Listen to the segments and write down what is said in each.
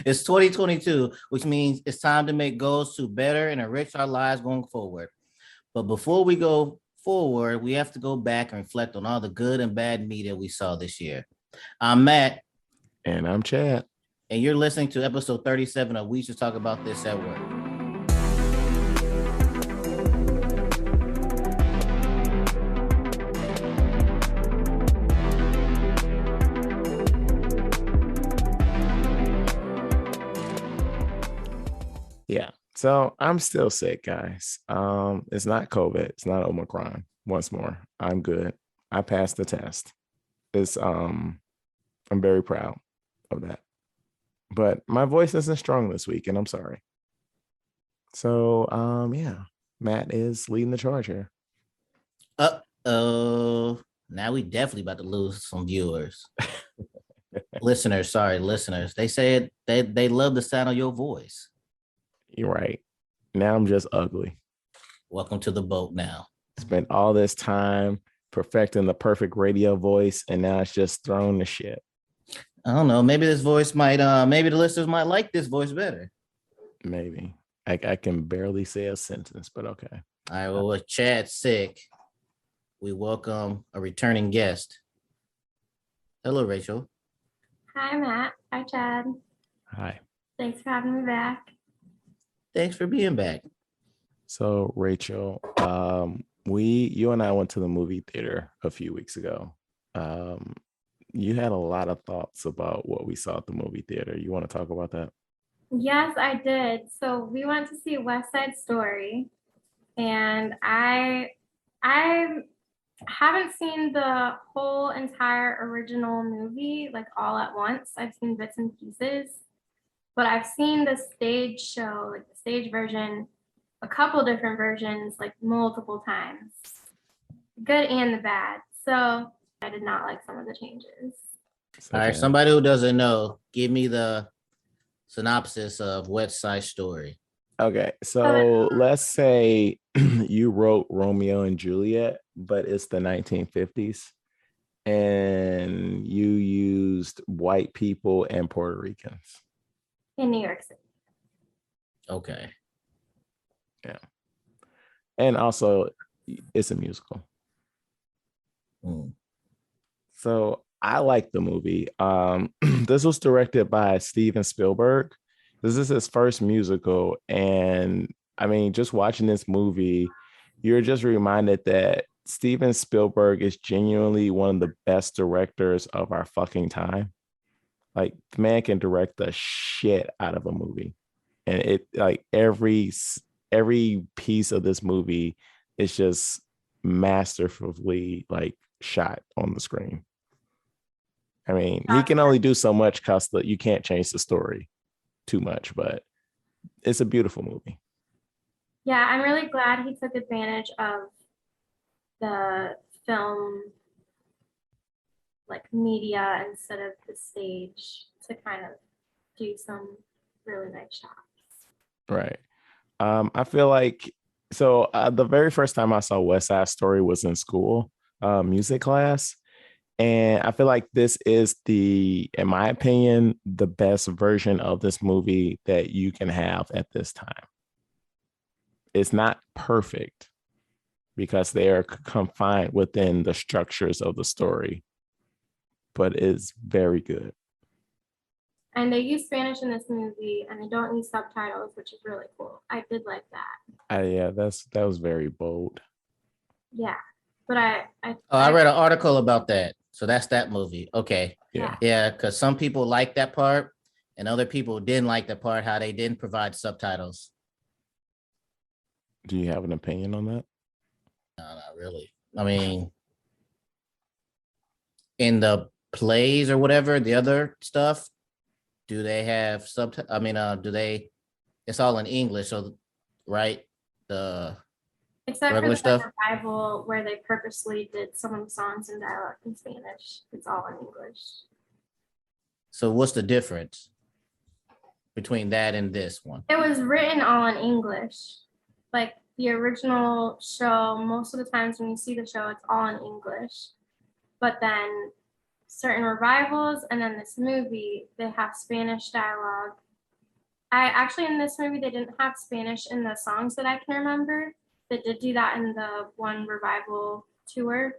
It's 2022, which means it's time to make goals to better and enrich our lives going forward. But before we go forward, we have to go back and reflect on all the good and bad media we saw this year. I'm Matt, And I'm Chad. and you're listening to episode 37 of We Should Talk About This at Work. Yeah. So I'm still sick, guys. It's not COVID. It's not Omicron. Once more, I'm good. I passed the test. It's I'm very proud of that. But my voice isn't strong this week, and I'm sorry. So yeah, Matt is leading the charge here. Uh-oh. Now we definitely about to lose some viewers. Listeners. They said they love the sound of your voice. You're right. Now I'm just ugly. Welcome to the boat now. Spent all this time perfecting the perfect radio voice, and now it's just thrown to shit. I don't know. Maybe this voice might maybe the listeners might like this voice better. Maybe. I can barely say a sentence, but okay. All right, well, with Chad sick, we welcome a returning guest. Hello, Rachel. Hi, Matt. Hi, Chad. Hi. Thanks for having me back. Thanks for being back. So, Rachel, you and I went to the movie theater a few weeks ago. You had a lot of thoughts about what we saw at the movie theater. You want to talk about that? Yes, I did. So we went to see Westside Story, and I haven't seen the whole entire original movie like all at once. I've seen bits and pieces, but I've seen the stage show, like the stage version, a couple different versions, like multiple times, good and the bad. So I did not like some of the changes. All right, somebody who doesn't know, give me the synopsis of West Side Story. Okay, so let's say you wrote Romeo and Juliet, but it's the 1950s, and you used white people and Puerto Ricans. In New York City. Okay. Yeah. And also, it's a musical. So I like the movie. This was directed by Steven Spielberg. This is his first musical. And I mean, just watching this movie, you're just reminded that Steven Spielberg is genuinely one of the best directors of our fucking time. Like, the man can direct the shit out of a movie. And it, like, every piece of this movie is just masterfully, like, shot on the screen. I mean, he can only do so much because you can't change the story too much, but it's a beautiful movie. Yeah, I'm really glad he took advantage of the film like media instead of the stage to kind of do some really nice shots. Right. I feel like the very first time I saw West Side Story was in school, music class. And I feel like this is in my opinion, the best version of this movie that you can have at this time. It's not perfect because they are confined within the structures of the story, but it's very good. And they use Spanish in this movie, and they don't use subtitles, which is really cool. I did like that. Yeah, that was very bold. Yeah, but I read an article about that. So that's that movie. Okay. Yeah, because some people like that part, and other people didn't like the part how they didn't provide subtitles. Do you have an opinion on that? No, not really. I mean, in the plays or whatever, the other stuff, do they have subtitles? I mean, do they? It's all in English, so right? Except regular for the stuff. Bible, where they purposely did some of the songs in dialect in Spanish. It's all in English. So what's the difference between that and this one? It was written all in English. Like the original show, most of the times when you see the show, it's all in English. But then certain revivals and then this movie, they have Spanish dialogue I actually in this movie they didn't have Spanish in the songs that I can remember. They did do that in the one revival tour,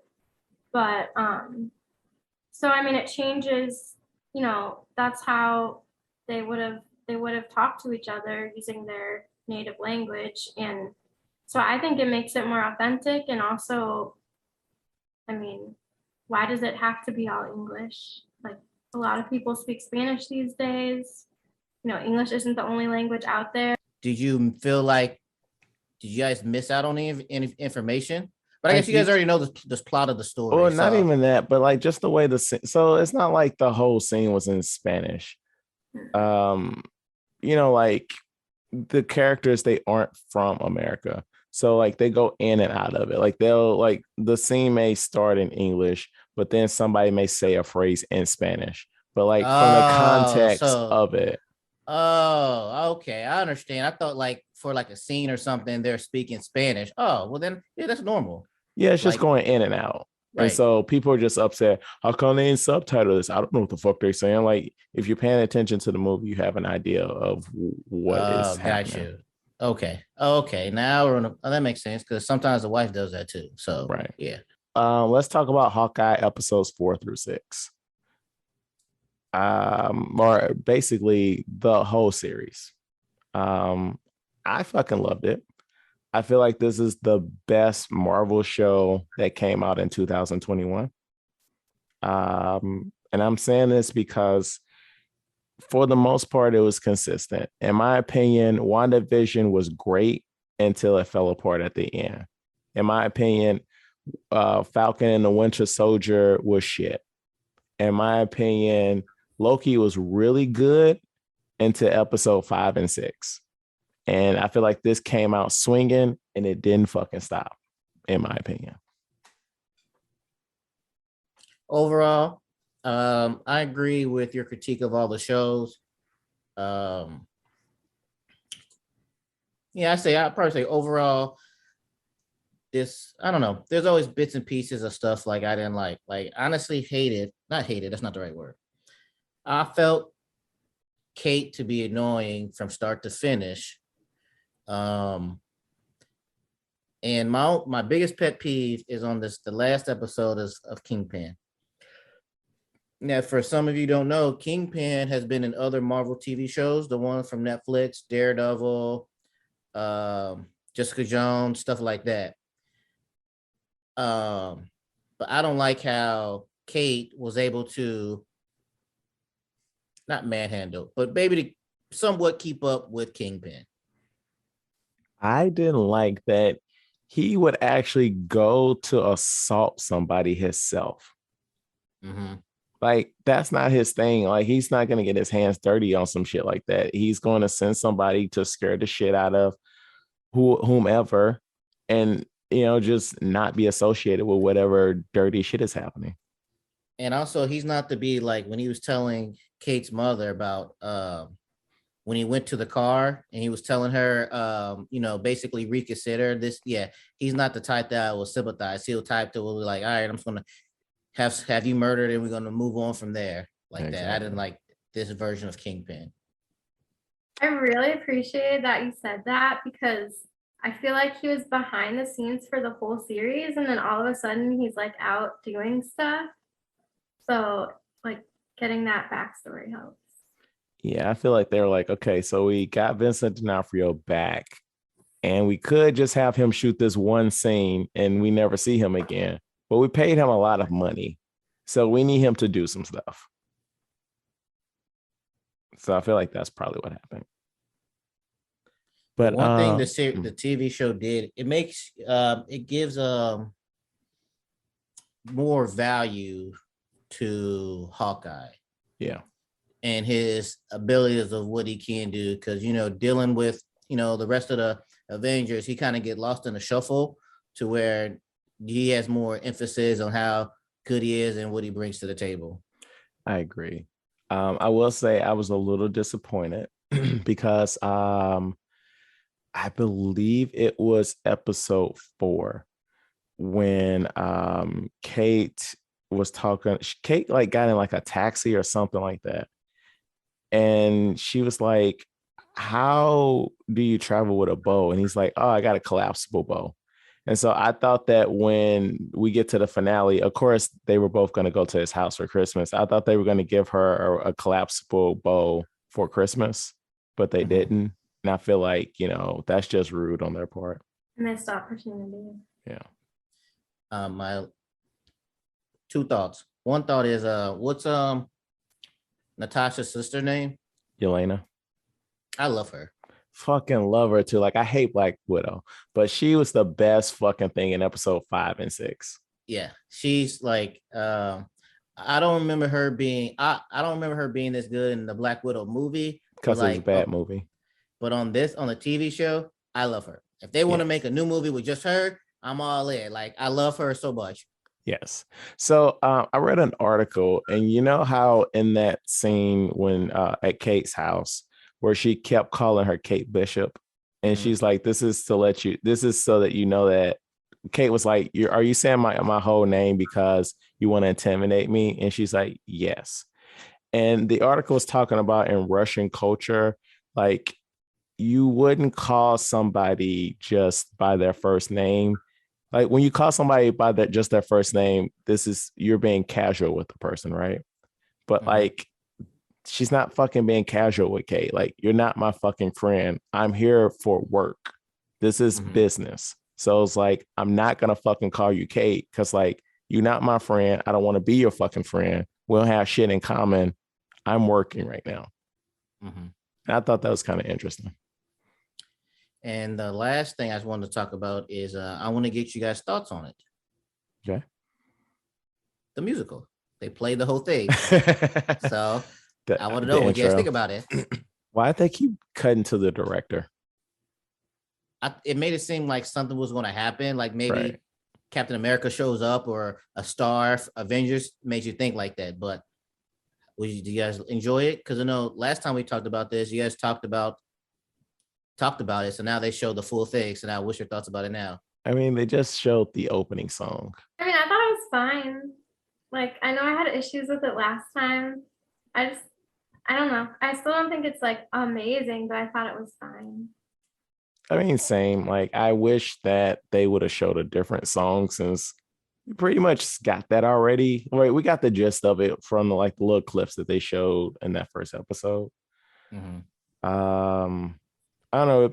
but so I mean it changes. You know, that's how they would have talked to each other using their native language, and so I think it makes it more authentic. And also, I mean, why does it have to be all English? Like a lot of people speak Spanish these days. You know, English isn't the only language out there. Did you feel like, did you guys miss out on any information? But I guess you guys already know the plot of the story. Well, not so. even that, but like just the way so it's not like the whole scene was in Spanish. You know, like the characters, they aren't from America. So like they go in and out of it. Like they'll like the scene may start in English, but then somebody may say a phrase in Spanish. But like from the context of it. Oh, okay. I understand. I thought like for like a scene or something, they're speaking Spanish. Oh, well then, yeah, that's normal. Yeah, it's just going in and out. Right. And so people are just upset. How come they didn't subtitle this? I don't know what the fuck they're saying. Like, if you're paying attention to the movie, you have an idea of what is happening. Got you. Okay. Now we're on that makes sense because sometimes the wife does that too. So right. Yeah. Let's talk about Hawkeye episodes 4 through 6. Or basically the whole series. I fucking loved it. I feel like this is the best Marvel show that came out in 2021. And I'm saying this because for the most part, it was consistent. In my opinion, WandaVision was great until it fell apart at the end. In my opinion, Falcon and the Winter Soldier was shit. In my opinion, Loki was really good into episode 5 and 6. And I feel like this came out swinging and it didn't fucking stop, in my opinion. Overall, I agree with your critique of all the shows. Yeah, I'd probably say overall, I don't know. There's always bits and pieces of stuff like I didn't like. Like honestly, not hated. That's not the right word. I felt Kate to be annoying from start to finish. And my biggest pet peeve is on the last episode of Kingpin. Now, for some of you don't know, Kingpin has been in other Marvel TV shows, the one from Netflix, Daredevil, Jessica Jones, stuff like that. But I don't like how Kate was able to not manhandle, but maybe to somewhat keep up with Kingpin. I didn't like that he would actually go to assault somebody himself. Mm-hmm. Like, that's not his thing. Like, he's not going to get his hands dirty on some shit like that. He's going to send somebody to scare the shit out of whomever and, you know, just not be associated with whatever dirty shit is happening. And also, he's not to be like when he was telling Kate's mother about when he went to the car and he was telling her, you know, basically reconsider this. Yeah, he's not the type that will sympathize. He'll type that will be like, all right, I'm just going to have you murdered and we're going to move on from there. Like exactly. That. I didn't like this version of Kingpin. I really appreciated that you said that because I feel like he was behind the scenes for the whole series and then all of a sudden he's like out doing stuff. So like getting that backstory helps. Yeah, I feel like they're like, okay, so we got Vincent D'Onofrio back and we could just have him shoot this one scene and we never see him again. But we paid him a lot of money. So we need him to do some stuff. So I feel like that's probably what happened. But one thing the TV show did, it gives more value to Hawkeye. Yeah. And his abilities of what he can do. Because, you know, dealing with, you know, the rest of the Avengers, he kind of get lost in the shuffle to where he has more emphasis on how good he is and what he brings to the table. I agree. I will say I was a little disappointed because I believe it was episode 4 when Kate was talking. Kate like got in like a taxi or something like that. And she was like, how do you travel with a bow? And he's like, oh, I got a collapsible bow. And so I thought that when we get to the finale, of course, they were both going to go to his house for Christmas. I thought they were going to give her a collapsible bow for Christmas, but they didn't. And I feel like, that's just rude on their part. Missed opportunity. Yeah. My two thoughts. One thought is what's Natasha's sister name? Yelena. I love her. Fucking love her too. Like I hate Black Widow, but she was the best fucking thing in episode 5 and 6. Yeah, she's like I don't remember her being I don't remember her being this good in the Black Widow movie. Because it was a bad movie. But on the TV show, I love her. If they want to make a new movie with just her, I'm all in. Like I love her so much. Yes. So I read an article, and you know how in that scene when at Kate's house where she kept calling her Kate Bishop, and she's like, this is so that you know that Kate was like, are you saying my whole name because you want to intimidate me? And she's like, yes. And the article is talking about in Russian culture, like you wouldn't call somebody just by their first name. Like when you call somebody by just their first name, you're being casual with the person, right? But like, she's not fucking being casual with Kate. Like, you're not my fucking friend. I'm here for work. This is business. So it's like, I'm not gonna fucking call you Kate because like, you're not my friend. I don't want to be your fucking friend. We don't have shit in common. I'm working right now. And I thought that was kind of interesting. And the last thing I just wanted to talk about is I want to get you guys' thoughts on it. Okay. The musical. They played the whole thing. So I want to know what you guys think about it. Why did they keep cutting to the director? It made it seem like something was going to happen. Like maybe Captain America shows up or a star Avengers made you think like that. But do you guys enjoy it? Because I know last time we talked about this, you guys talked about it. So now they show the full thing. So now what's your thoughts about it now? I mean, they just showed the opening song. I mean, I thought it was fine. Like, I know I had issues with it last time. I don't know. I still don't think it's like amazing, but I thought it was fine. I mean, same. Like, I wish that they would have showed a different song since we pretty much got that already. Right, we got the gist of it from the little clips that they showed in that first episode. I don't know.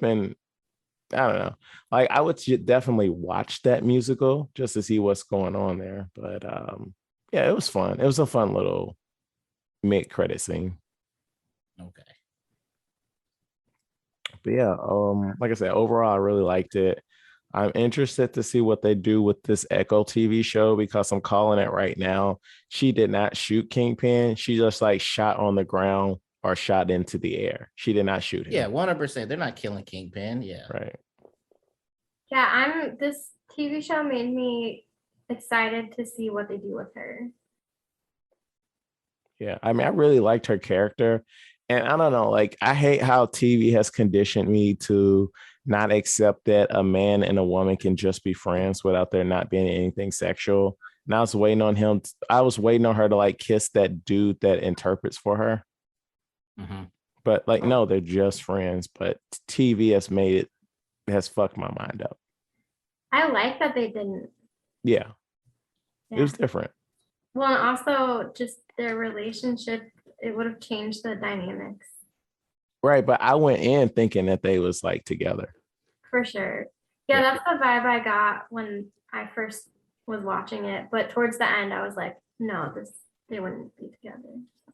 I don't know. Like, I would definitely watch that musical just to see what's going on there. But yeah, it was fun. It was a fun little mid-credit scene. Okay. But yeah, like I said, overall, I really liked it. I'm interested to see what they do with this Echo TV show because I'm calling it right now. She did not shoot Kingpin. She just like shot on the ground or shot into the air. She did not shoot him. Yeah, 100%. They're not killing Kingpin. Yeah. Right. Yeah, this TV show made me excited to see what they do with her. Yeah, I mean, I really liked her character. And I don't know, like, I hate how TV has conditioned me to not accept that a man and a woman can just be friends without there not being anything sexual. And I was waiting on her to like kiss that dude that interprets for her. But like, no, they're just friends. But TV has fucked my mind up. I like that they didn't. Yeah. It was different. Well, and also just their relationship, it would have changed the dynamics. Right, but I went in thinking that they was like together. For sure. Yeah, that's the vibe I got when I first was watching it. But towards the end, I was like, no, they wouldn't be together.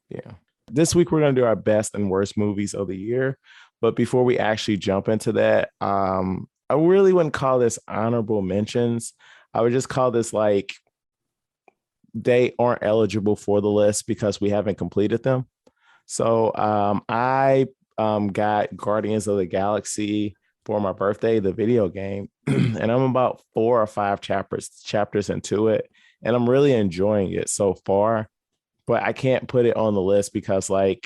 Yeah. This week, we're going to do our best and worst movies of the year. But before we actually jump into that, I really wouldn't call this honorable mentions. I would just call this like they aren't eligible for the list because we haven't completed them. So I got Guardians of the Galaxy for my birthday, the video game, and I'm about 4 or 5 chapters into it, and I'm really enjoying it so far. But I can't put it on the list because, like,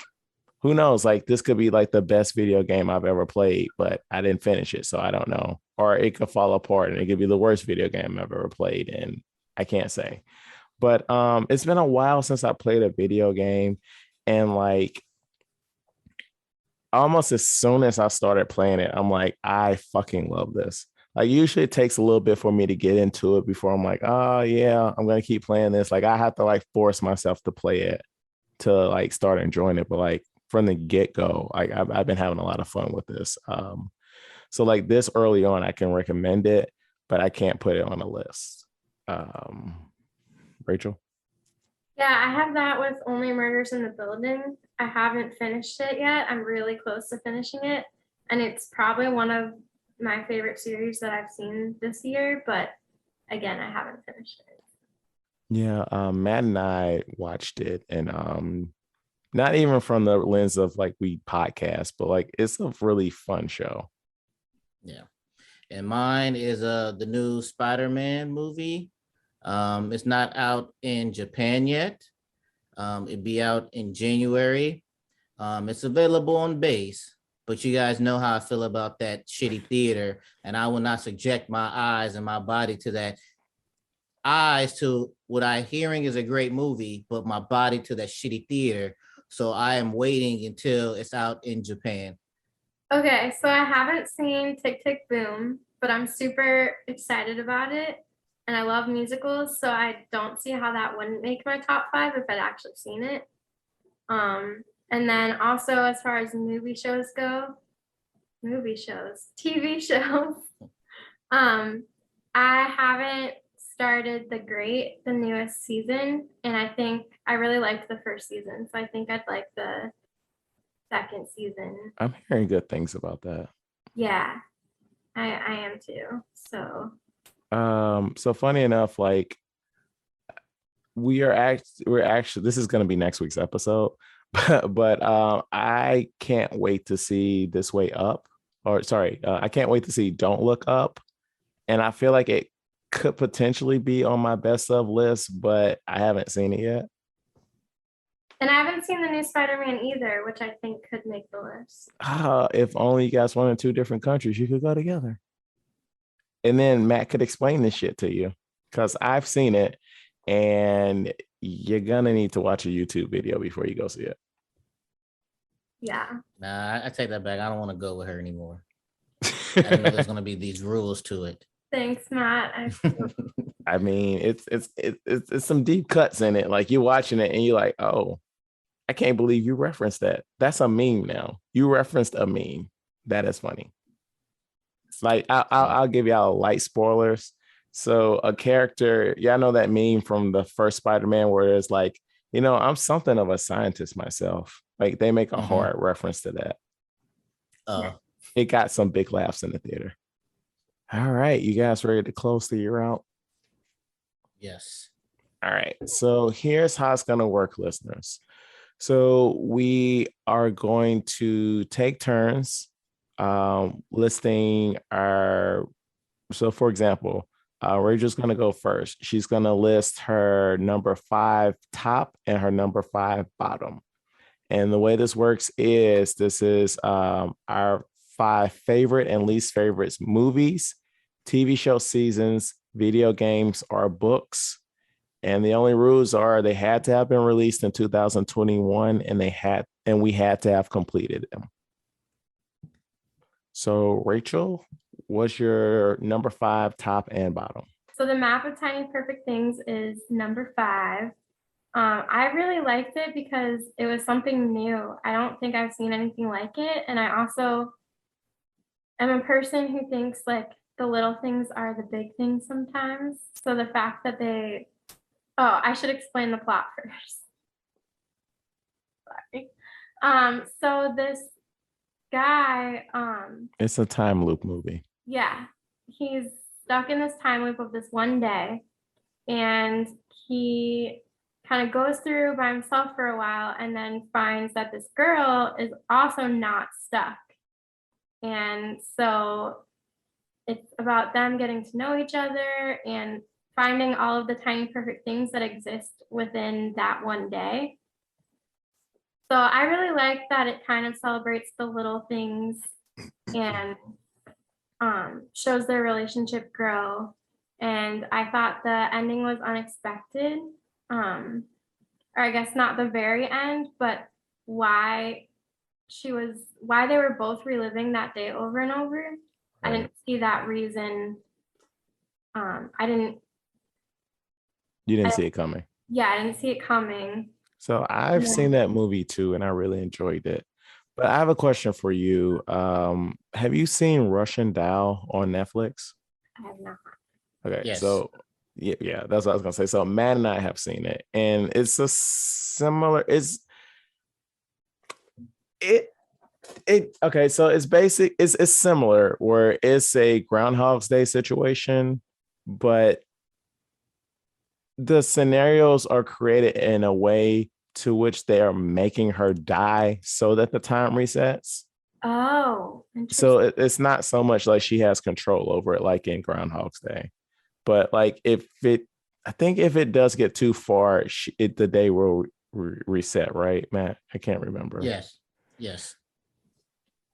who knows? Like, this could be like the best video game I've ever played, but I didn't finish it, so I don't know. Or it could fall apart and it could be the worst video game I've ever played, and I can't say. But it's been a while since I played a video game, and like almost as soon as I started playing it, I'm like, I fucking love this. Like usually it takes a little bit for me to get into it before I'm like, oh yeah, I'm gonna keep playing this. Like I have to like force myself to play it to like start enjoying it. But like from the get-go, like I've been having a lot of fun with this. So like this early on, I can recommend it, but I can't put it on a list. Um, Rachel? Yeah, I have that with Only Murders in the Building. I haven't finished it yet. I'm really close to finishing it. And it's probably one of my favorite series that I've seen this year. But again, I haven't finished it. Yeah, Matt and I watched it, and not even from the lens of like we podcast, but like it's a really fun show. Yeah. And mine is the new Spider-Man movie. It's not out in Japan yet. It'll be out in January. It's available on base, but you guys know how I feel about that shitty theater, and I will not subject my eyes and my body to that. Eyes to what I hearing is a great movie, but my body to that shitty theater. So I am waiting until it's out in Japan. Okay, so I haven't seen Tick Tick Boom, but I'm super excited about it. And I love musicals, so I don't see how that wouldn't make my top 5 if I'd actually seen it. And then also as far as TV shows, I haven't started the newest season, and I think I really liked the first season, so I think I'd like the second season. I'm hearing good things about that. Yeah, I am too. So So funny enough, like we're actually this is gonna be next week's episode, but I can't wait to see This Way Up, or sorry, I can't wait to see Don't Look Up, and I feel like it could potentially be on my best of list, but I haven't seen it yet. and I haven't seen the new Spider-Man either, which I think could make the list. If only you guys were in 2 different countries, you could go together. And then Matt could explain this shit to you because I've seen it, and you're gonna need to watch a YouTube video before you go see it. Yeah. Nah, I take that back. I don't want to go with her anymore. I didn't know there's gonna be these rules to it. Thanks, Matt. I mean, it's some deep cuts in it. Like you're watching it and you're like, oh, I can't believe you referenced that. That's a meme now. You referenced a meme. That is funny. It's like I'll give y'all light spoilers. So a character, yeah, I know that meme from the first Spider-Man where it's like, I'm something of a scientist myself. Like they make a hard reference to that. It got some big laughs in the theater. All right, you guys ready to close the year out? Yes. All right. So here's how it's going to work, listeners. So we are going to take turns listing our. So, for example, Rachel's going to go first. She's going to list her number 5 top and her number 5 bottom. And the way this works is this is our 5 favorite and least favorites movies, TV show seasons, video games, or books. And the only rules are they had to have been released in 2021 and we had to have completed them. So Rachel, what's your number 5 top and bottom? So the Map of Tiny Perfect Things is number 5. I really liked it because it was something new. I don't think I've seen anything like it. And I also am a person who thinks like the little things are the big things sometimes. So the fact that I should explain the plot first. Sorry. So this guy, It's a time loop movie. yeah, he's stuck in this time loop of this one day, and he kind of goes through by himself for a while and then finds that this girl is also not stuck. And so it's about them getting to know each other and finding all of the tiny perfect things that exist within that one day. So I really like that it kind of celebrates the little things and shows their relationship grow. And I thought the ending was unexpected. Or I guess not the very end, but why why they were both reliving that day over and over. I Right. didn't see that reason. I didn't. You didn't see it coming. Yeah, I didn't see it coming. So I've Yeah. seen that movie too, and I really enjoyed it. But I have a question for you. Have you seen Russian Doll on Netflix? I have not. Okay, Yes. so yeah, that's what I was gonna say. So Matt and I have seen it, and it's a similar. It okay. So it's basic. It's similar where it's a Groundhog's Day situation, but the scenarios are created in a way to which they are making her die so that the time resets. Oh, So interesting. it's not so much like she has control over it like in Groundhog's Day, but like I think if it does get too far, the day will reset, right, Matt? I can't remember. Yes.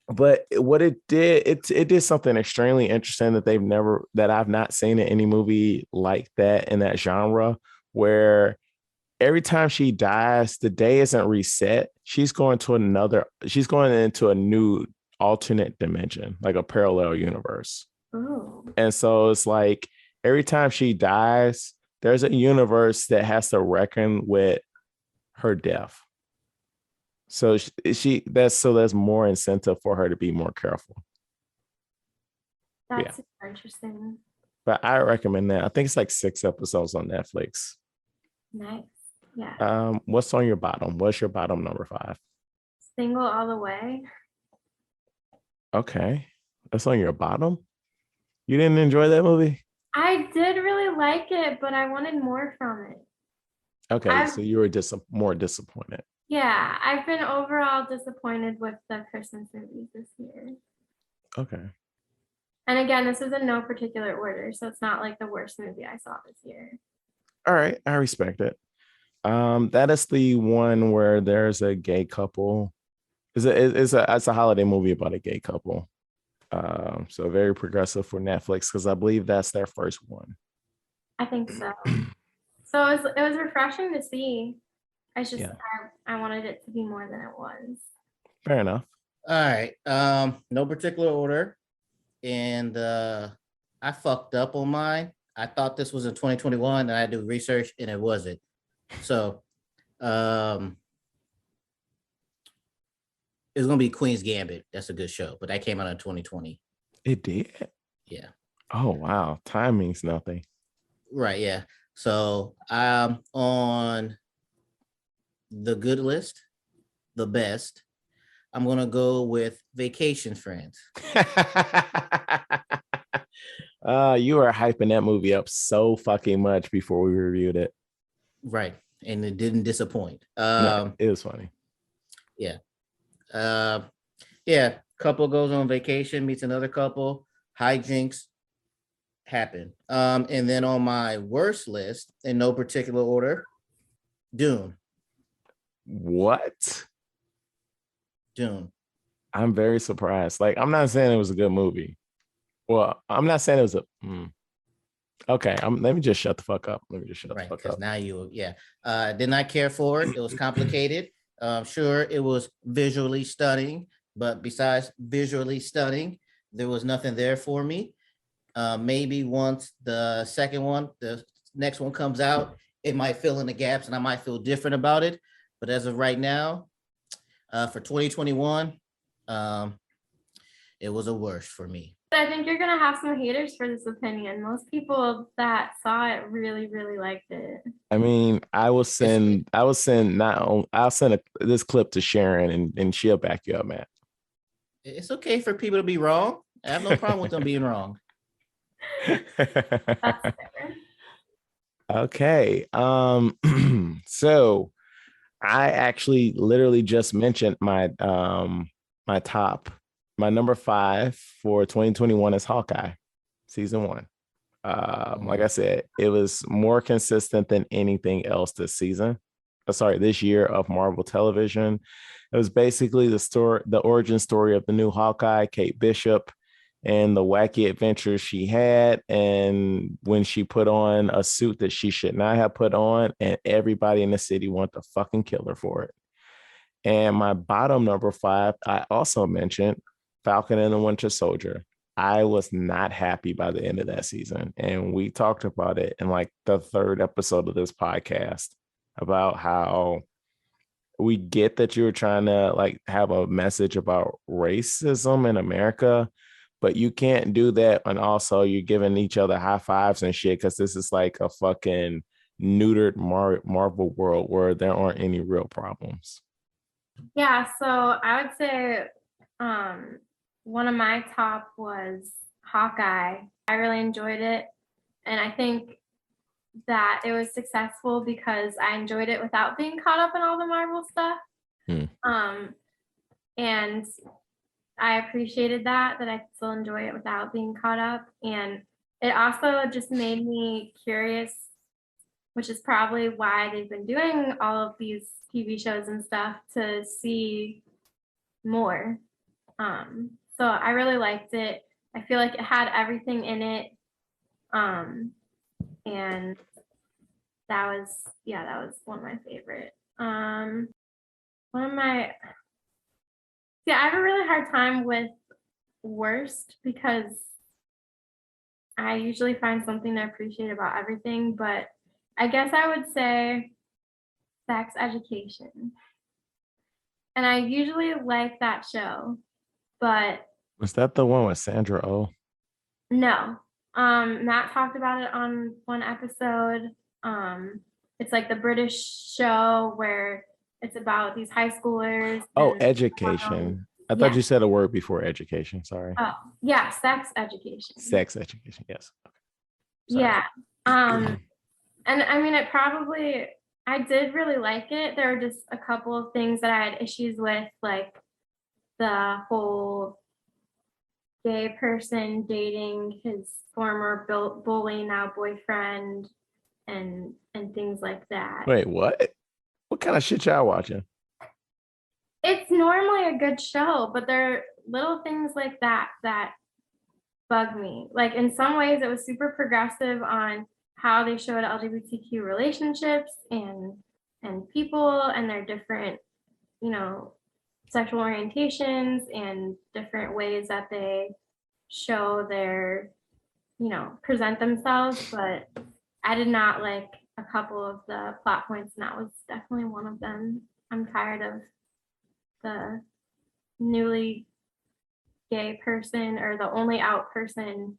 But what it did, it did something extremely interesting that I've not seen in any movie like that in that genre, where every time she dies, the day isn't reset. She's going into a new alternate dimension, like a parallel universe. Oh, And so it's like every time she dies, there's a universe that has to reckon with her death. So there's more incentive for her to be more careful. that's super interesting. But I recommend that. I think it's like 6 episodes on Netflix. Nice. Yeah. What's on your bottom? What's your bottom number 5? Single all the way. Okay. That's on your bottom? You didn't enjoy that movie? I did really like it, but I wanted more from it. Okay, so you were more disappointed. Yeah, I've been overall disappointed with the Christmas movies this year. Okay. And again, this is in no particular order, so it's not like the worst movie I saw this year. All right, I respect it. That is the one where there's a gay couple. It's a holiday movie about a gay couple. So very progressive for Netflix because I believe that's their first one. I think so. So it was refreshing to see. I wanted it to be more than it was. Fair enough. All right. No particular order. And I fucked up on mine. I thought this was in 2021 and I do research and it wasn't. So it's gonna be Queen's Gambit. That's a good show, but that came out in 2020. It did? Yeah. Oh wow. Time means nothing. Right, yeah. So on the good list, the best, I'm gonna go with Vacation Friends. You were hyping that movie up so fucking much before we reviewed it. Right. And it didn't disappoint. No, it was funny. Yeah. Couple goes on vacation, meets another couple, hijinks happen. And then on my worst list, in no particular order, Dune. What? Dune. I'm very surprised. Like, I'm not saying it was a good movie. Well, I'm not saying it was okay. Let me just shut the fuck up. Let me just shut the fuck up. Because now did not care for it. It was complicated. Sure, it was visually stunning, but besides visually stunning, there was nothing there for me. Maybe once the next one comes out, it might fill in the gaps and I might feel different about it. But as of right now, for 2021, it was a worst for me. I think you're gonna have some haters for this opinion. Most people that saw it really, really liked it. I mean, I'll send this clip to Sharon and she'll back you up, Matt. It's okay for people to be wrong. I have no problem with them being wrong. That's fair. Okay. So I actually literally just mentioned my number 5 for 2021 is Hawkeye season 1. Like I said, it was more consistent than anything else this year of Marvel television. It was basically the origin story of the new Hawkeye, Kate Bishop, and the wacky adventures she had, and when she put on a suit that she should not have put on, and everybody in the city wanted to fucking kill her for it. And my bottom number 5, I also mentioned Falcon and the Winter Soldier. I was not happy by the end of that season. And we talked about it in like the 3rd episode of this podcast about how we get that you're trying to like have a message about racism in America, but you can't do that. And also you're giving each other high fives and shit because this is like a fucking neutered Marvel world where there aren't any real problems. Yeah, so I would say one of my top was Hawkeye. I really enjoyed it. And I think that it was successful because I enjoyed it without being caught up in all the Marvel stuff. And I appreciated that I could still enjoy it without being caught up. And it also just made me curious, which is probably why they've been doing all of these TV shows and stuff, to see more. So I really liked it. I feel like it had everything in it. And that was one of my favorite. I have a really hard time with worst because I usually find something to appreciate about everything, but I guess I would say Sex Education. And I usually like that show, but was that the one with Sandra Oh? No. Matt talked about it on one episode. It's like the British show where it's about these high schoolers. Oh, education. I thought you said a word before education. Sorry. Oh, yeah, sex education. Sex education, yes. Okay. Yeah. And I mean, I did really like it. There were just a couple of things that I had issues with, like the whole gay person dating his former bully, now boyfriend, and things like that. Wait, what? What kind of shit y'all watching? It's normally a good show, but there are little things like that bug me. Like in some ways, it was super progressive on how they showed LGBTQ relationships and people and their different, sexual orientations and different ways that they show their, present themselves. But I did not like a couple of the plot points, and that was definitely one of them. I'm tired of the newly gay person or the only out person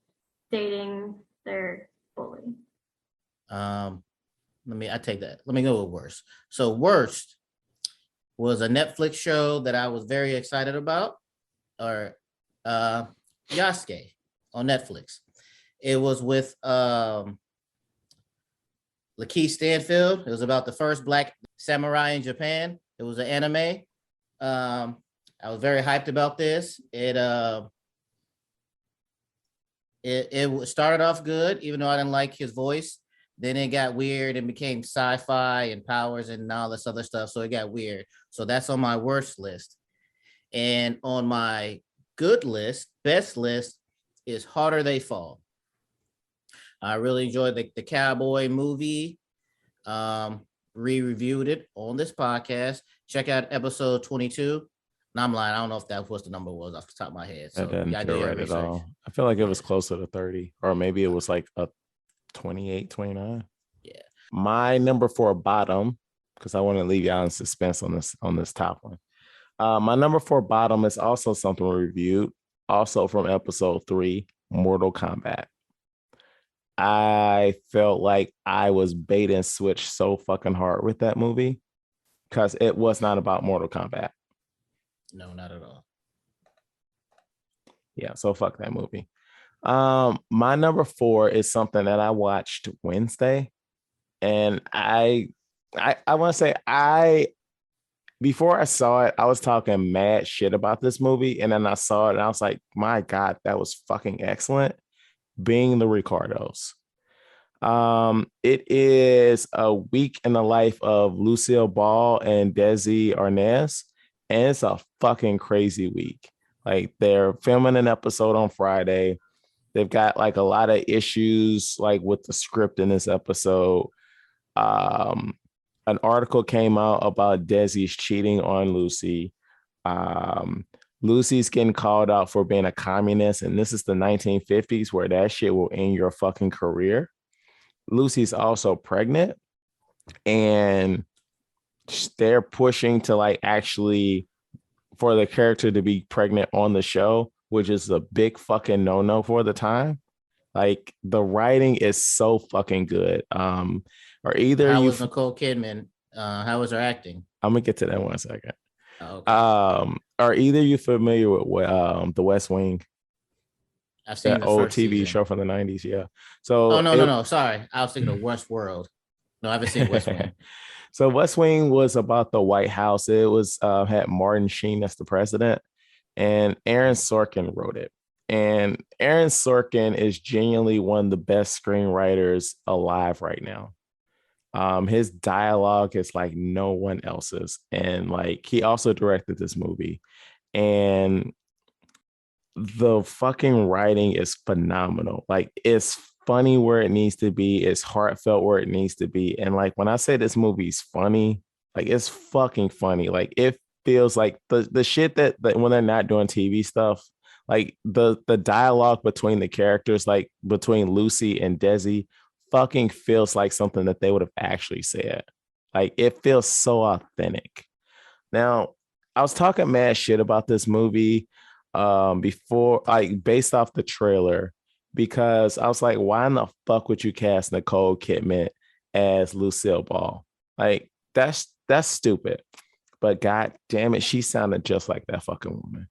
dating their bully. I take that. Let me go with worst. So worst was a Netflix show that I was very excited about, or Yasuke on Netflix. It was with Lakeith Stanfield. It was about the first Black samurai in Japan. It was an anime. I was very hyped about this. It started off good, even though I didn't like his voice. Then it got weird and became sci-fi and powers and all this other stuff. So it got weird. So that's on my worst list. And on my good list, best list, is Harder They Fall. I really enjoyed the cowboy movie. Reviewed it on this podcast. Check out episode 22. No, I'm lying. I don't know if that was the number was off the top of my head. So that didn't feel right at all. I feel like it was closer to 30, or maybe it was like a 28, 29. Yeah. My number 4 bottom, because I want to leave y'all in suspense on this top one. My number 4 bottom is also something we reviewed, also from episode 3, Mortal Kombat. I felt like I was bait and switched so fucking hard with that movie because it was not about Mortal Kombat. No, not at all. Yeah, so fuck that movie. My number 4 is something that I watched Wednesday, and I want to say before I saw it, I was talking mad shit about this movie, and then I saw it and I was like, my God, that was fucking excellent. Being the Ricardos. It is a week in the life of Lucille Ball and Desi Arnaz, and it's a fucking crazy week. Like, they're filming an episode on Friday. They've got like a lot of issues like with the script in this episode. an article came out about Desi's cheating on Lucy. Um, Lucy's getting called out for being a communist, and this is the 1950s where that shit will end your fucking career. Lucy's also pregnant, and they're pushing to like actually for the character to be pregnant on the show, which is a big fucking no-no for the time. Like the writing is so fucking good. Or either How you was Nicole Kidman? How was her acting? I'm gonna get to that one second. Oh, okay. Are either you familiar with the West Wing, I've seen that the old first TV season. show from the 90s? Yeah. Oh So no, no, no. Sorry, I was thinking of Westworld. No, I haven't seen West Wing. so West Wing was about the White House. It was had Martin Sheen as the president, and Aaron Sorkin wrote it. And Aaron Sorkin is genuinely one of the best screenwriters alive right now. His dialogue is like no one else's, and like he also directed this movie, and the fucking writing is phenomenal. Like it's funny where it needs to be, it's heartfelt where it needs to be. And like when I say this movie's funny, like it's fucking funny. Like it feels like the shit that when they're not doing TV stuff, like the dialogue between the characters, like between Lucy and Desi, fucking feels like something that they would have actually said. Like it feels so authentic. Now, I was talking mad shit about this movie before, like based off the trailer, because I was like, why in the fuck would you cast Nicole Kidman as Lucille Ball? Like that's stupid. But god damn it, she sounded just like that fucking woman.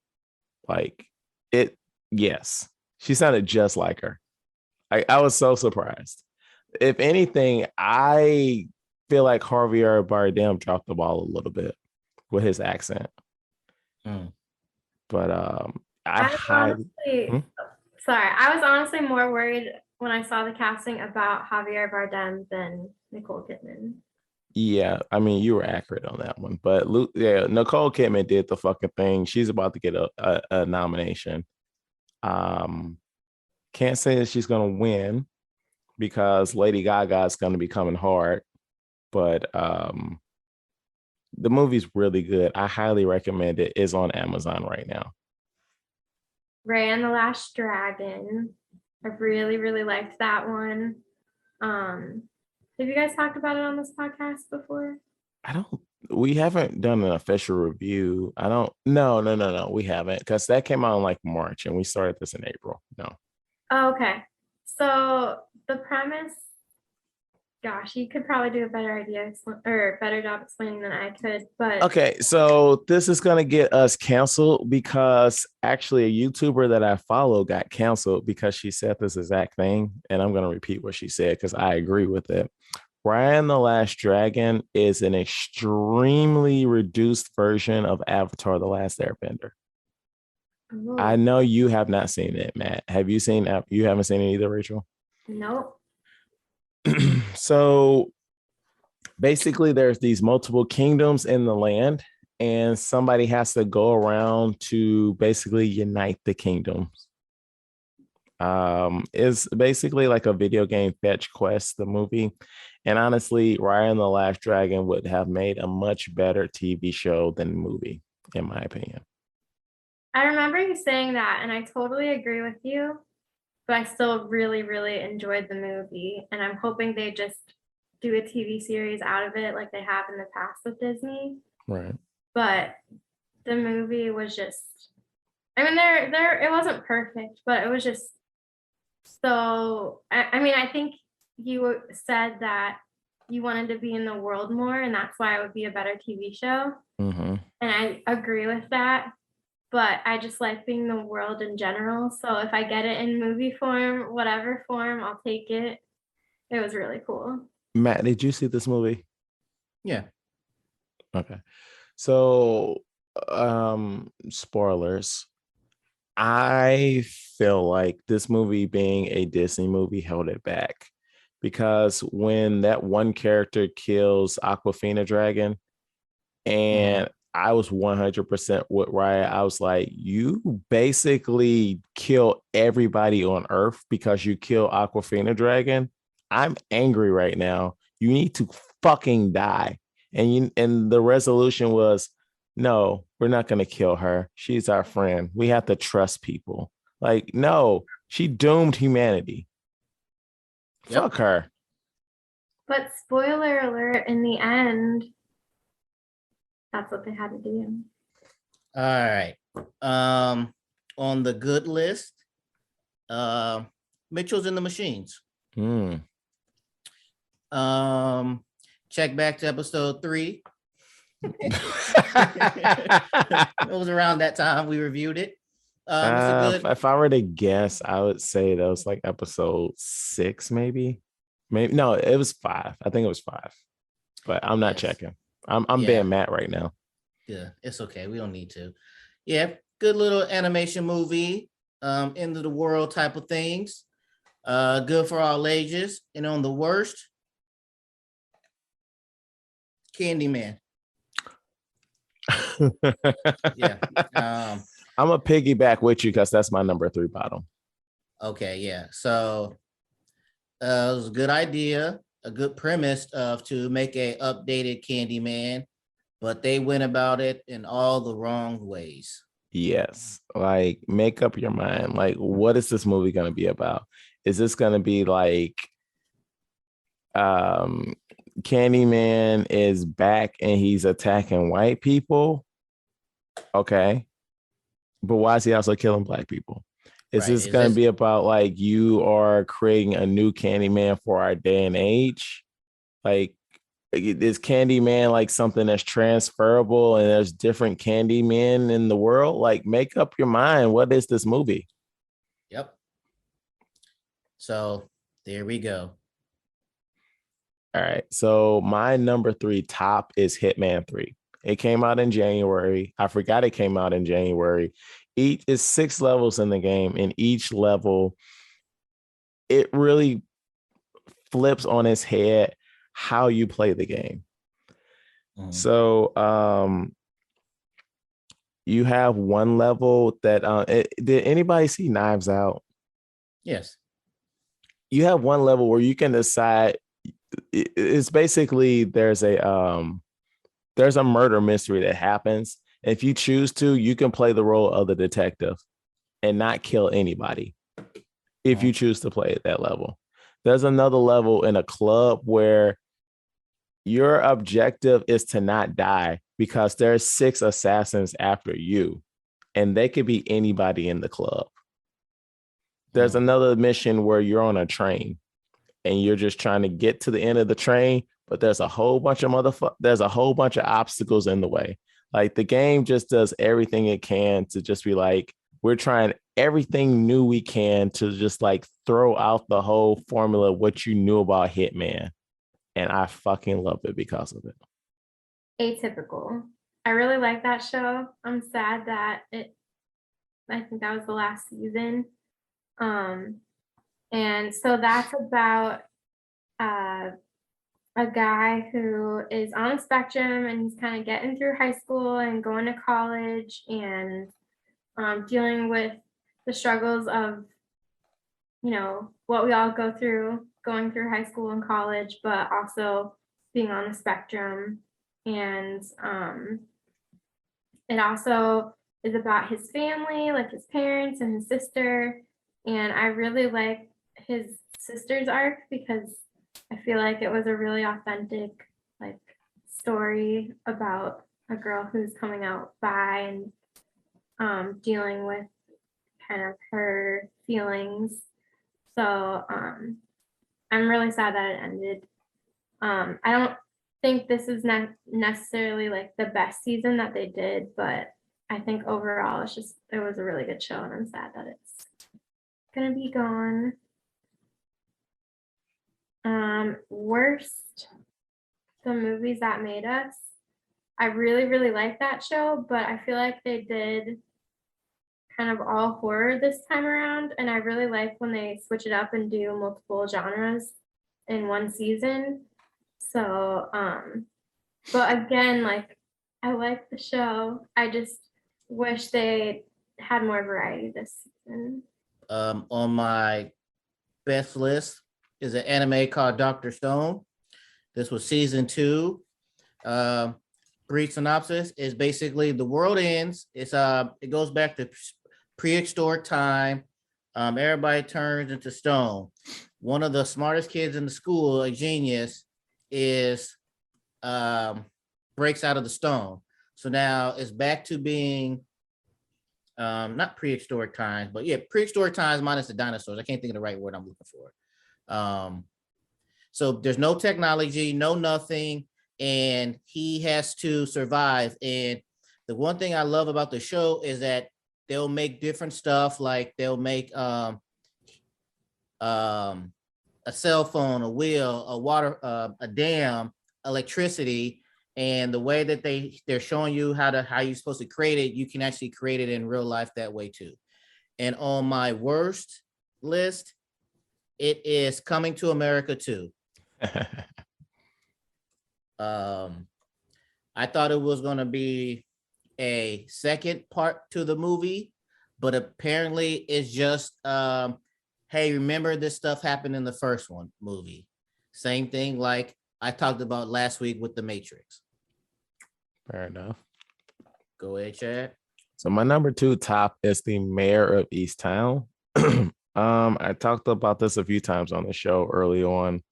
Like it, yes, she sounded just like her. I was so surprised. If anything, I feel like Javier Bardem dropped the ball a little bit with his accent. Hmm. But I I was highly honestly, sorry, I was honestly more worried when I saw the casting about Javier Bardem than Nicole Kidman. yeah, I mean you were accurate on that one. But yeah, Nicole Kidman did the fucking thing. She's about to get a nomination. Um, can't say that she's gonna win because Lady Gaga is gonna be coming hard, but the movie's really good. I highly recommend it. It's on Amazon right now. Ray and the Last Dragon. I really, really liked that one. Have you guys talked about it on this podcast before? I don't. We haven't done an official review. I don't. No. We haven't because that came out in like March, and we started this in April. No. Oh, okay. So the premise, gosh, you could probably do a better idea or better job explaining than I could, but Okay, so this is gonna get us canceled because actually a YouTuber that I follow got canceled because she said this exact thing, and I'm gonna repeat what she said because I agree with it. Ryan the Last Dragon is an extremely reduced version of Avatar: The Last Airbender. I oh, know you have not seen it, Matt. Have you seen it? You haven't seen it either, Rachel? nope. So basically, there's these multiple kingdoms in the land, and somebody has to go around to basically unite the kingdoms. It's basically like a video game fetch quest, the movie. And honestly, Ryan the Last Dragon would have made a much better TV show than movie, in my opinion. I remember you saying that, and I totally agree with you, but I still really, really enjoyed the movie, and I'm hoping they just do a TV series out of it like they have in the past with Disney. Right. But the movie was just, I mean, there it wasn't perfect, but it was just so I mean, I think you said that you wanted to be in the world more, and that's why it would be a better TV show. Mm-hmm. And I agree with that. But I just like being in the world in general. So if I get it in movie form, whatever form, I'll take it. It was really cool. Matt, did you see this movie? Yeah. Okay. So, spoilers. I feel like this movie being a Disney movie held it back because when that one character kills Aquafina Dragon, and I was 100% with Riot, I was like, you basically kill everybody on Earth because you kill Aquafina Dragon. I'm angry right now. You need to fucking die. and the resolution was, no, we're not going to kill her. She's our friend. We have to trust people. Like, no, she doomed humanity. Yep. Fuck her. But spoiler alert, in the end, that's what they had to do. All right. On the good list, Mitchell's in the Machines. Check back to episode 3. It was around that time we reviewed it. If I were to guess, I would say that was like episode 6, maybe. No, it was 5. I think it was 5, but I'm not checking. I'm being Matt right now. Yeah, it's okay. We don't need to. Yeah, good little animation movie. End of the world type of things. Good for all ages. And on the worst, Candyman. Yeah. I'm a piggyback with you because that's my number 3 bottom. Okay, yeah. So it was a good idea, a good premise to make a updated Candyman, but they went about it in all the wrong ways. Yes, like make up your mind. Like, what is this movie going to be about? Is this going to be like Candyman is back and he's attacking white people? Okay. But why is he also killing black people? Is this going to be about like you are creating a new Candyman for our day and age? Like, is Candyman like something that's transferable and there's different Candymen in the world? Like, make up your mind. What is this movie? Yep. So there we go. All right. So my number 3 top is Hitman 3. It came out in January. I forgot it came out in January. Each is 6 levels in the game, and each level, it really flips on its head how you play the game. So you have one level that did anybody see Knives Out? Yes. You have one level where you can decide. It's basically there's a murder mystery that happens. If you choose to, you can play the role of the detective and not kill anybody if you choose to play at that level. There's another level in a club where your objective is to not die because there's 6 assassins after you, and they could be anybody in the club. There's another mission where you're on a train and you're just trying to get to the end of the train, but there's a whole bunch of obstacles in the way. Like, the game just does everything it can to just be like, we're trying everything new we can to just like throw out the whole formula of what you knew about Hitman. And I fucking love it because of it. Atypical. I really like that show. I'm sad that I think that was the last season. And so that's about a guy who is on a spectrum and he's kind of getting through high school and going to college and dealing with the struggles of, you know, what we all go through going through high school and college, but also being on the spectrum. And it also is about his family, like his parents and his sister. And I really like his sister's arc because I feel like it was a really authentic like story about a girl who's coming out bi and dealing with kind of her feelings. So I'm really sad that it ended. I don't think this is not necessarily like the best season that they did, but I think overall it was a really good show, and I'm sad that it's gonna be gone. Worst, The Movies That Made Us. I really, really like that show, but I feel like they did kind of all horror this time around, and I really like when they switch it up and do multiple genres in one season. So, but again, like, I like the show. I just wish they had more variety this season. On my best list is an anime called Dr. Stone. This was season 2. Brief synopsis is basically the world ends. It goes back to prehistoric time. Everybody turns into stone. One of the smartest kids in the school, a genius, is breaks out of the stone. So now it's back to being not prehistoric times, but yeah, prehistoric times minus the dinosaurs. I can't think of the right word I'm looking for. So there's no technology, no nothing, and he has to survive. And the one thing I love about the show is that they'll make different stuff, like they'll make a cell phone, a wheel, a water, a dam, electricity, and the way that they're showing you how you're supposed to create it, you can actually create it in real life that way too. And on my worst list, it is Coming to America 2. I thought it was going to be a second part to the movie, but apparently it's just hey, remember this stuff happened in the first one movie. Same thing like I talked about last week with The Matrix. Fair enough. Go ahead, Chad. So my number 2 top is The Mayor of Easttown. I talked about this a few times on the show early on.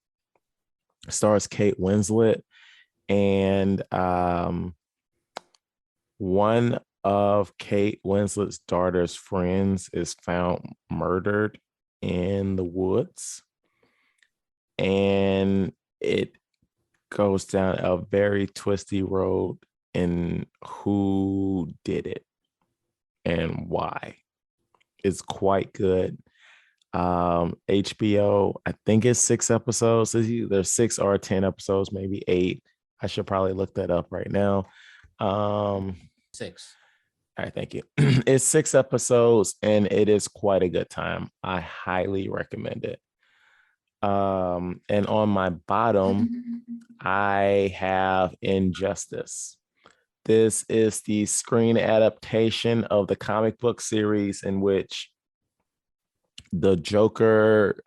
Stars Kate Winslet, and one of Kate Winslet's daughter's friends is found murdered in the woods, and it goes down a very twisty road in who did it and why. It's quite good. HBO, I think it's 6 episodes. There's 6 or 10 episodes, maybe 8. I should probably look that up right now. 6. All right, thank you. It's 6 episodes and it is quite a good time. I highly recommend it. And on my bottom, I have Injustice. This is the screen adaptation of the comic book series in which the Joker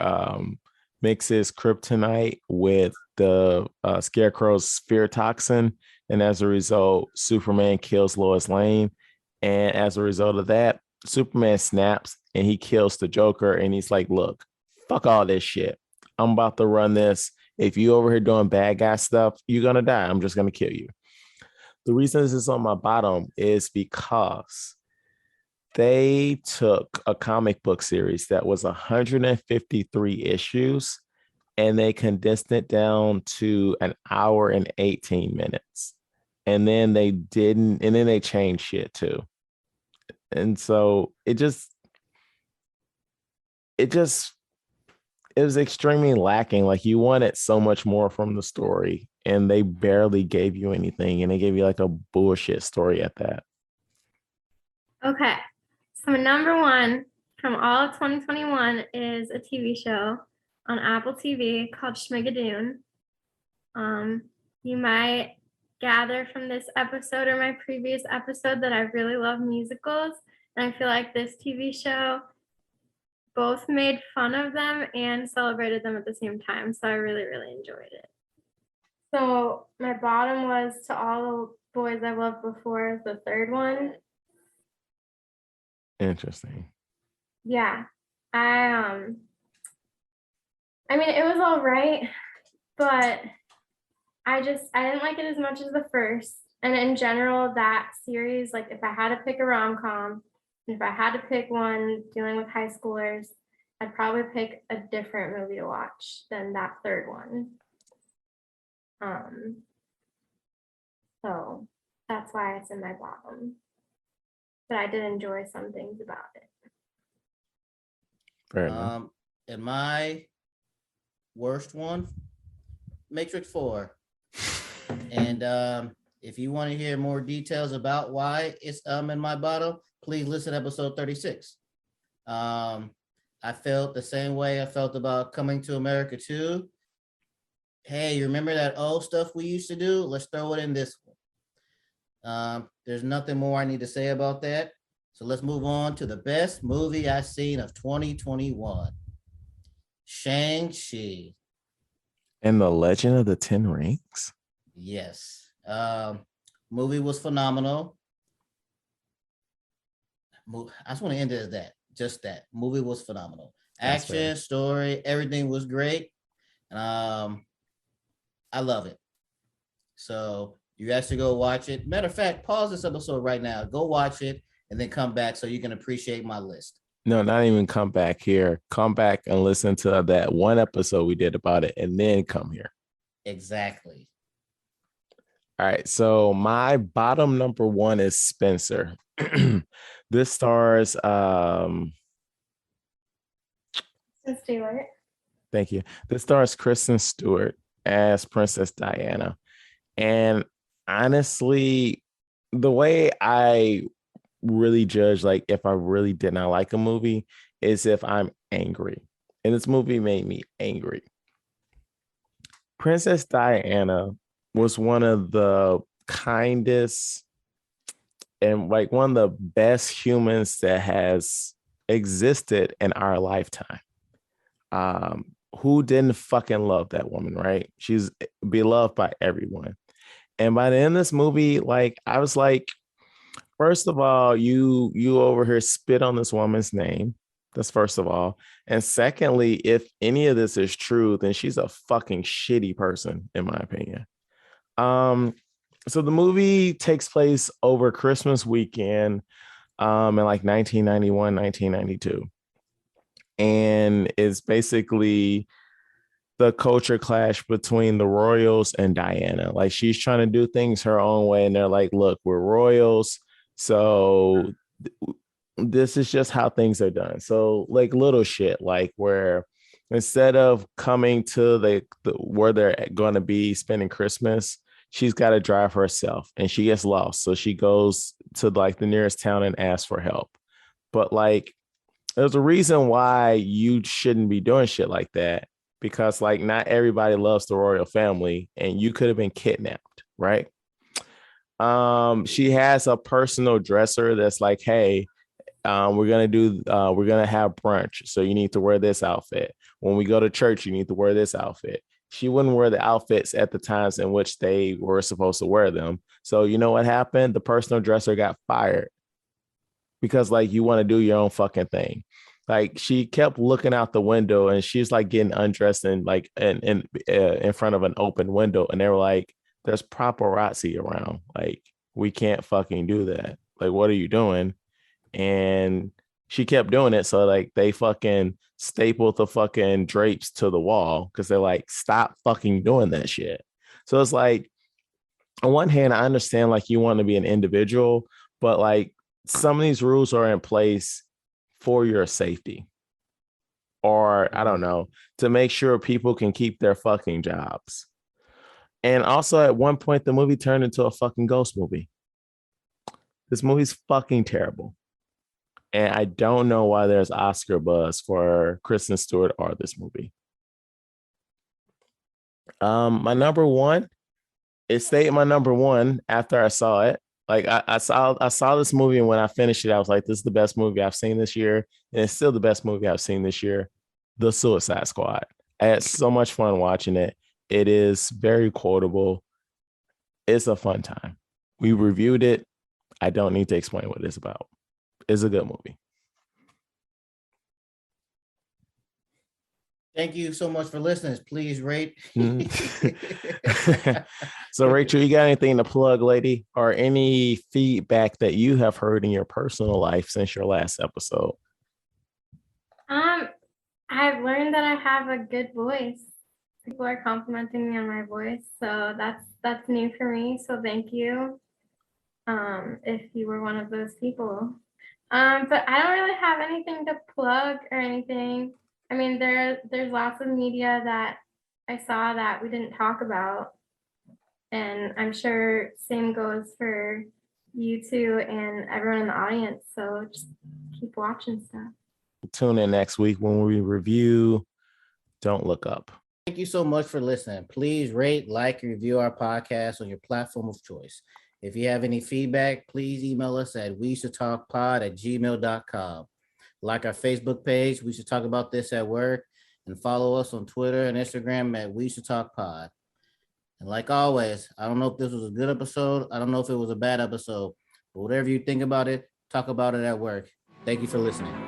mixes kryptonite with the Scarecrow's spear toxin. And as a result, Superman kills Lois Lane. And as a result of that, Superman snaps and he kills the Joker. And he's like, look, fuck all this shit. I'm about to run this. If you over here doing bad guy stuff, you're going to die. I'm just going to kill you. The reason this is on my bottom is because they took a comic book series that was 153 issues and they condensed it down to an hour and 18 minutes. And then they changed shit too. And so it was extremely lacking. Like you wanted so much more from the story and they barely gave you anything. And they gave you like a bullshit story at that. Okay. So number 1 from all of 2021 is a TV show on Apple TV called Schmegadoon. You might gather from this episode or my previous episode that I really love musicals. And I feel like this TV show both made fun of them and celebrated them at the same time. So I really, really enjoyed it. So my bottom was To All the Boys I've Loved Before is the third one. Interesting. Yeah. I mean, it was all right, but I didn't like it as much as the first. And in general, that series, like if I had to pick a rom-com, and if I had to pick one dealing with high schoolers, I'd probably pick a different movie to watch than that third one. So that's why it's in my bottom. But I did enjoy some things about it. Fair enough. And my worst one, Matrix 4. And if you want to hear more details about why it's in my bottom, please listen to episode 36. I felt the same way I felt about Coming to America 2. Hey, you remember that old stuff we used to do? Let's throw it in this one. There's nothing more I need to say about that. So let's move on to the best movie I've seen of 2021. Shang-Chi. And the Legend of the Ten Rings. Yes. Movie was phenomenal. I just want to end it as that. Just that. Movie was phenomenal. That's fair. Action, story, everything was great. I love it. So you guys should go watch it. Matter of fact, pause this episode right now. Go watch it and then come back so you can appreciate my list. No, not even come back here. Come back and listen to that one episode we did about it and then come here. Exactly. All right. So my bottom number one is Spencer. This stars Stewart. thank you. This stars Kristen Stewart as Princess Diana. And honestly, the way I really judge, like, if I really did not like a movie is if I'm angry. And this movie made me angry. Princess Diana was one of the kindest and like one of the best humans that has existed in our lifetime. Who didn't fucking love that woman, right? She's beloved by everyone. And by the end of this movie, like, I was like, first of all, you over here spit on this woman's name. That's first of all. And secondly, if any of this is true, then she's a fucking shitty person, in my opinion. So the movie takes place over Christmas weekend, in like 1991, 1992. And it's basically the culture clash between the royals and Diana. Like, she's trying to do things her own way, and they're like, look, we're royals, so this is just how things are done. So like little shit, like where instead of coming to the where they're going to be spending Christmas, she's got to drive herself and she gets lost. So she goes to like the nearest town and asks for help. But like, there's a reason why you shouldn't be doing shit like that, because like not everybody loves the royal family and you could have been kidnapped, right? She has a personal dresser that's like, hey, we're gonna have brunch, so you need to wear this outfit. When we go to church, you need to wear this outfit. She wouldn't wear the outfits at the times in which they were supposed to wear them. So you know what happened? The personal dresser got fired because like you want to do your own fucking thing. Like, she kept looking out the window and she's like getting undressed and like in front of an open window, and they were like, there's paparazzi around, like we can't fucking do that, like what are you doing? And she kept doing it, so like they fucking stapled the fucking drapes to the wall because they're like, stop fucking doing that shit. So it's like, on one hand, I understand like you want to be an individual, but like some of these rules are in place for your safety, or I don't know, to make sure people can keep their fucking jobs. And also at one point, the movie turned into a fucking ghost movie. This movie's fucking terrible. And I don't know why there's Oscar buzz for Kristen Stewart or this movie. My number one, it stayed my number one after I saw it. Like I saw this movie, and when I finished it, I was like, this is the best movie I've seen this year. And it's still the best movie I've seen this year. The Suicide Squad. I had so much fun watching it. It is very quotable. It's a fun time. We reviewed it. I don't need to explain what it's about. It's a good movie. Thank you so much for listening. Please rate. So, Rachel, you got anything to plug, lady, or any feedback that you have heard in your personal life since your last episode? I've learned that I have a good voice. People are complimenting me on my voice, so that's new for me. So thank you. If you were one of those people. But I don't really have anything to plug or anything. I mean, there's lots of media that I saw that we didn't talk about. And I'm sure same goes for you two and everyone in the audience. So just keep watching stuff. Tune in next week when we review Don't Look Up. Thank you so much for listening. Please rate, like, and review our podcast on your platform of choice. If you have any feedback, please email us at weshouldtalkpod@gmail.com. Like our Facebook page, We Should Talk About This at Work, and follow us on Twitter and Instagram at We Should Talk Pod. And like always, I don't know if this was a good episode. I don't know if it was a bad episode. But whatever you think about it, talk about it at work. Thank you for listening.